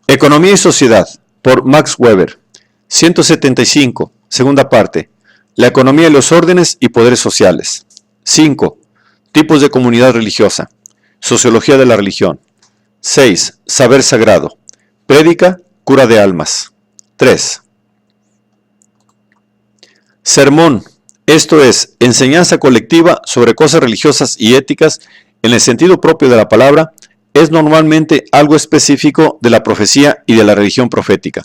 Economía y sociedad, por Max Weber. 175, segunda parte. La economía y los órdenes y poderes sociales. 5. Tipos de comunidad religiosa. Sociología de la religión. 6. Saber sagrado. Prédica, cura de almas. 3. Sermón, esto es, enseñanza colectiva sobre cosas religiosas y éticas en el sentido propio de la palabra, es normalmente algo específico de la profecía y de la religión profética.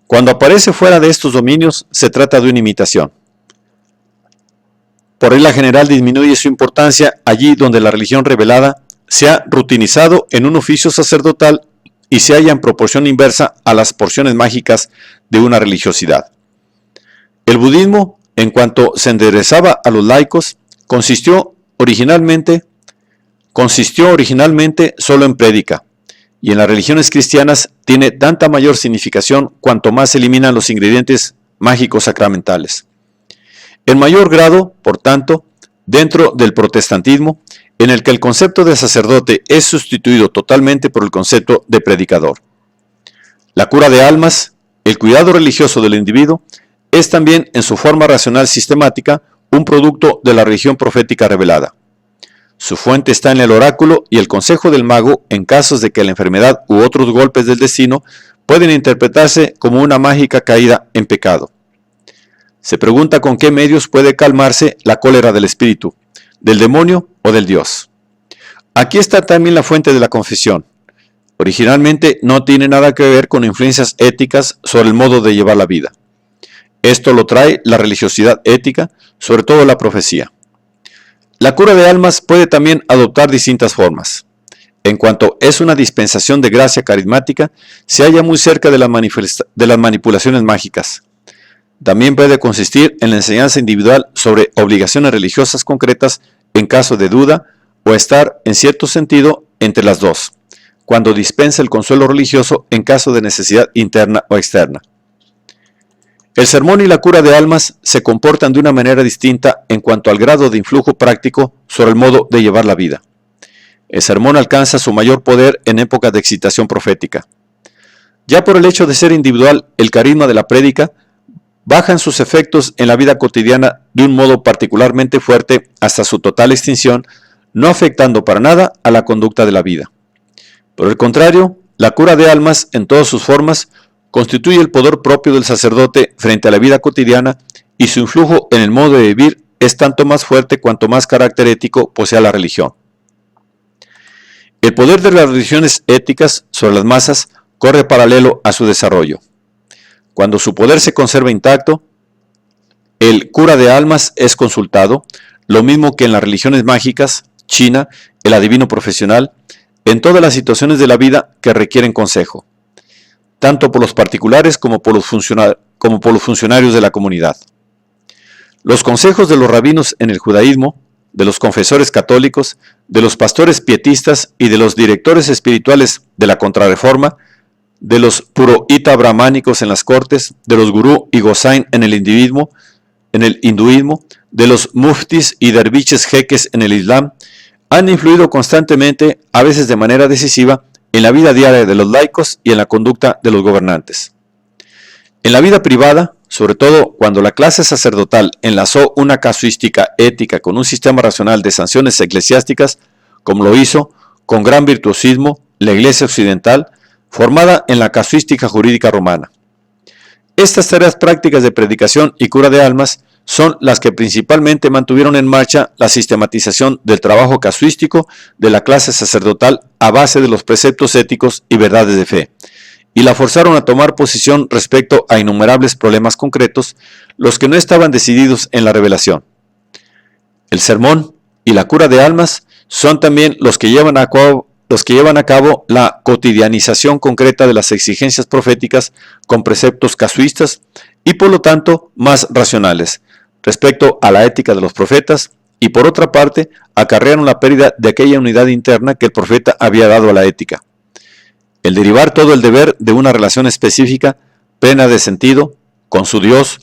Cuando aparece fuera de estos dominios, se trata de una imitación. Por regla general disminuye su importancia allí donde la religión revelada se ha rutinizado en un oficio sacerdotal y se halla en proporción inversa a las porciones mágicas de una religiosidad. El budismo, en cuanto se enderezaba a los laicos, consistió originalmente solo en prédica, y en las religiones cristianas tiene tanta mayor significación cuanto más se eliminan los ingredientes mágicos sacramentales. En mayor grado, por tanto, dentro del protestantismo, en el que el concepto de sacerdote es sustituido totalmente por el concepto de predicador. La cura de almas, el cuidado religioso del individuo, es también en su forma racional sistemática un producto de la religión profética revelada. Su fuente está en el oráculo y el consejo del mago en casos de que la enfermedad u otros golpes del destino pueden interpretarse como una mágica caída en pecado. Se pregunta con qué medios puede calmarse la cólera del espíritu, del demonio o del Dios. Aquí está también la fuente de la confesión. Originalmente no tiene nada que ver con influencias éticas sobre el modo de llevar la vida. Esto lo trae la religiosidad ética, sobre todo la profecía. La cura de almas puede también adoptar distintas formas. En cuanto es una dispensación de gracia carismática, se halla muy cerca de las manipulaciones mágicas. También puede consistir en la enseñanza individual sobre obligaciones religiosas concretas en caso de duda o estar, en cierto sentido, entre las dos, cuando dispensa el consuelo religioso en caso de necesidad interna o externa. El sermón y la cura de almas se comportan de una manera distinta en cuanto al grado de influjo práctico sobre el modo de llevar la vida. El sermón alcanza su mayor poder en épocas de excitación profética. Ya por el hecho de ser individual, el carisma de la prédica bajan sus efectos en la vida cotidiana de un modo particularmente fuerte hasta su total extinción, no afectando para nada a la conducta de la vida. Por el contrario, la cura de almas en todas sus formas constituye el poder propio del sacerdote frente a la vida cotidiana y su influjo en el modo de vivir es tanto más fuerte cuanto más carácter ético posea la religión. El poder de las religiones éticas sobre las masas corre paralelo a su desarrollo. Cuando su poder se conserva intacto, el cura de almas es consultado, lo mismo que en las religiones mágicas, China, el adivino profesional, en todas las situaciones de la vida que requieren consejo, tanto por los particulares como por los funcionarios de la comunidad. Los consejos de los rabinos en el judaísmo, de los confesores católicos, de los pastores pietistas y de los directores espirituales de la Contrarreforma, de los purohita brahmánicos en las cortes, de los gurú y gosain en el hinduismo, de los muftis y derviches jeques en el islam, han influido constantemente, a veces de manera decisiva, en la vida diaria de los laicos y en la conducta de los gobernantes. En la vida privada, sobre todo cuando la clase sacerdotal enlazó una casuística ética con un sistema racional de sanciones eclesiásticas, como lo hizo con gran virtuosismo la Iglesia occidental, formada en la casuística jurídica romana. Estas tareas prácticas de predicación y cura de almas son las que principalmente mantuvieron en marcha la sistematización del trabajo casuístico de la clase sacerdotal a base de los preceptos éticos y verdades de fe, y la forzaron a tomar posición respecto a innumerables problemas concretos, los que no estaban decididos en la revelación. El sermón y la cura de almas son también los que llevan a cabo la cotidianización concreta de las exigencias proféticas con preceptos casuistas y por lo tanto más racionales respecto a la ética de los profetas, y por otra parte acarrearon la pérdida de aquella unidad interna que el profeta había dado a la ética. El derivar todo el deber de una relación específica, plena de sentido, con su Dios,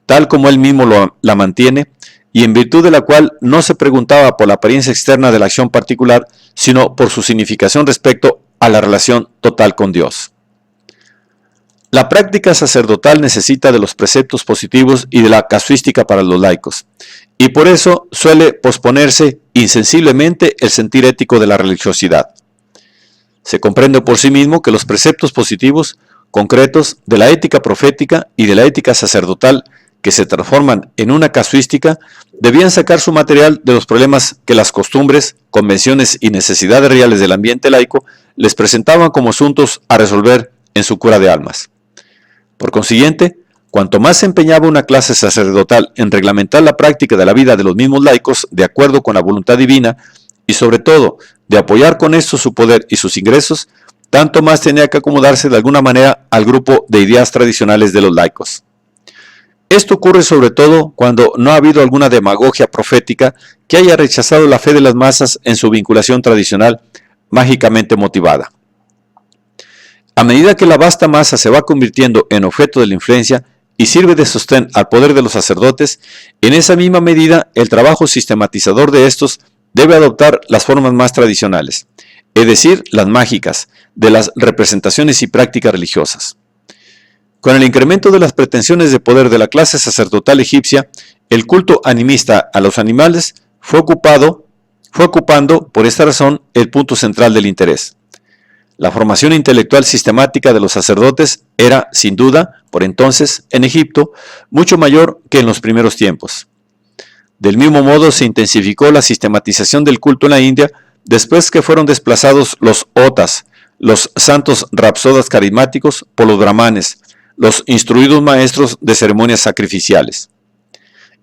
tal como él mismo la mantiene, y en virtud de la cual no se preguntaba por la apariencia externa de la acción particular, sino por su significación respecto a la relación total con Dios. La práctica sacerdotal necesita de los preceptos positivos y de la casuística para los laicos, y por eso suele posponerse insensiblemente el sentir ético de la religiosidad. Se comprende por sí mismo que los preceptos positivos, concretos, de la ética profética y de la ética sacerdotal, que se transforman en una casuística, debían sacar su material de los problemas que las costumbres, convenciones y necesidades reales del ambiente laico les presentaban como asuntos a resolver en su cura de almas. Por consiguiente, cuanto más se empeñaba una clase sacerdotal en reglamentar la práctica de la vida de los mismos laicos de acuerdo con la voluntad divina y sobre todo de apoyar con esto su poder y sus ingresos, tanto más tenía que acomodarse de alguna manera al grupo de ideas tradicionales de los laicos. Esto ocurre sobre todo cuando no ha habido alguna demagogia profética que haya rechazado la fe de las masas en su vinculación tradicional mágicamente motivada. A medida que la vasta masa se va convirtiendo en objeto de la influencia y sirve de sostén al poder de los sacerdotes, en esa misma medida el trabajo sistematizador de estos debe adoptar las formas más tradicionales, es decir, las mágicas, de las representaciones y prácticas religiosas. Con el incremento de las pretensiones de poder de la clase sacerdotal egipcia, el culto animista a los animales fue ocupando por esta razón el punto central del interés. La formación intelectual sistemática de los sacerdotes era, sin duda, por entonces, en Egipto, mucho mayor que en los primeros tiempos. Del mismo modo se intensificó la sistematización del culto en la India después que fueron desplazados los otas, los santos rapsodas carismáticos, por los brahmanes, los instruidos maestros de ceremonias sacrificiales.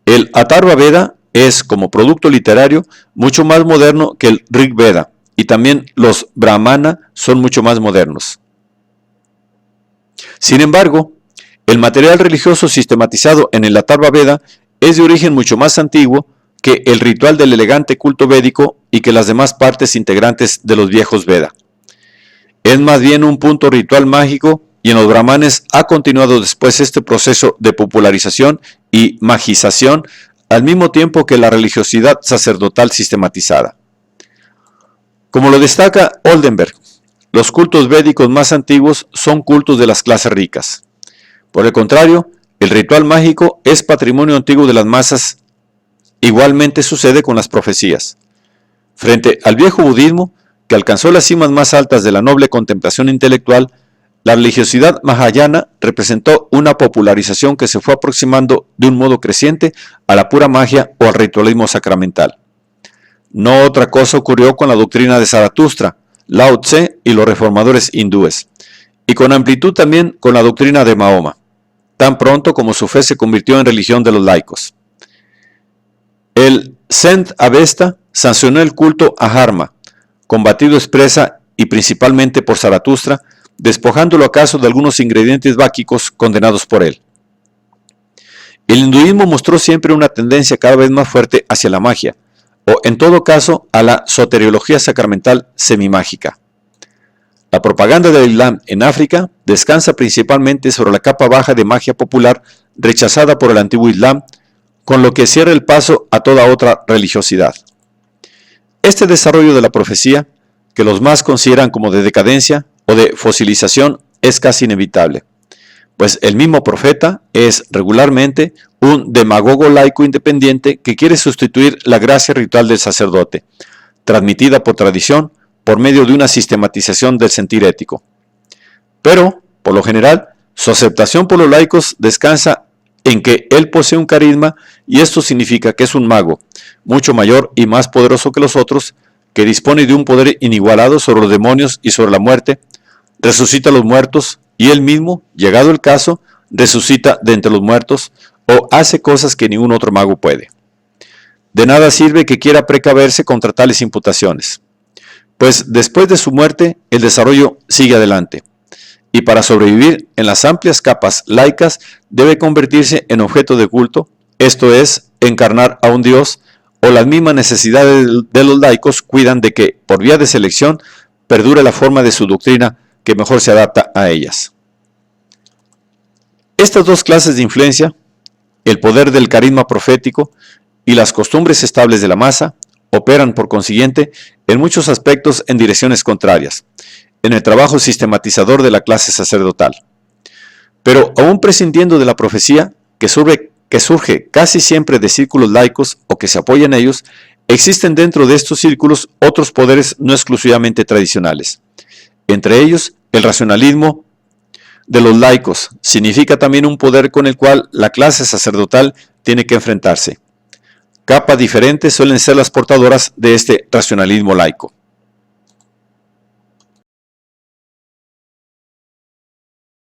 El Atharva Veda es, como producto literario, mucho más moderno que el Rig Veda, y también los Brahmana son mucho más modernos. Sin embargo, el material religioso sistematizado en el Atharva Veda es de origen mucho más antiguo que el ritual del elegante culto védico y que las demás partes integrantes de los viejos Veda. Es más bien un punto ritual mágico y en los brahmanes ha continuado después este proceso de popularización y magización al mismo tiempo que la religiosidad sacerdotal sistematizada. Como lo destaca Oldenberg, los cultos védicos más antiguos son cultos de las clases ricas. Por el contrario, el ritual mágico es patrimonio antiguo de las masas. Igualmente sucede con las profecías. Frente al viejo budismo, que alcanzó las cimas más altas de la noble contemplación intelectual, la religiosidad mahayana representó una popularización que se fue aproximando de un modo creciente a la pura magia o al ritualismo sacramental. No otra cosa ocurrió con la doctrina de Zaratustra, Lao Tse y los reformadores hindúes, y con amplitud también con la doctrina de Mahoma, tan pronto como su fe se convirtió en religión de los laicos. El Sent Avesta sancionó el culto a Dharma, combatido expresa y principalmente por Zaratustra, despojándolo acaso de algunos ingredientes báquicos condenados por él. El hinduismo mostró siempre una tendencia cada vez más fuerte hacia la magia, o en todo caso a la soteriología sacramental semimágica. La propaganda del Islam en África descansa principalmente sobre la capa baja de magia popular rechazada por el antiguo Islam, con lo que cierra el paso a toda otra religiosidad. Este desarrollo de la profecía, que los más consideran como de decadencia o de fosilización, es casi inevitable, pues el mismo profeta es regularmente un demagogo laico independiente que quiere sustituir la gracia ritual del sacerdote, transmitida por tradición por medio de una sistematización del sentir ético. Pero, por lo general, su aceptación por los laicos descansa en que él posee un carisma y esto significa que es un mago, mucho mayor y más poderoso que los otros, que dispone de un poder inigualado sobre los demonios y sobre la muerte, resucita a los muertos y él mismo, llegado el caso, resucita de entre los muertos o hace cosas que ningún otro mago puede. De nada sirve que quiera precaverse contra tales imputaciones, pues después de su muerte el desarrollo sigue adelante, y para sobrevivir en las amplias capas laicas debe convertirse en objeto de culto, esto es, encarnar a un dios, o las mismas necesidades de los laicos cuidan de que, por vía de selección, perdure la forma de su doctrina que mejor se adapta a ellas. Estas dos clases de influencia, el poder del carisma profético y las costumbres estables de la masa, operan por consiguiente en muchos aspectos en direcciones contrarias. en el trabajo sistematizador de la clase sacerdotal. Pero aún prescindiendo de la profecía, que surge casi siempre de círculos laicos o que se apoya en ellos, existen dentro de estos círculos otros poderes no exclusivamente tradicionales. Entre ellos, el racionalismo de los laicos significa también un poder con el cual la clase sacerdotal tiene que enfrentarse. Capas diferentes suelen ser las portadoras de este racionalismo laico.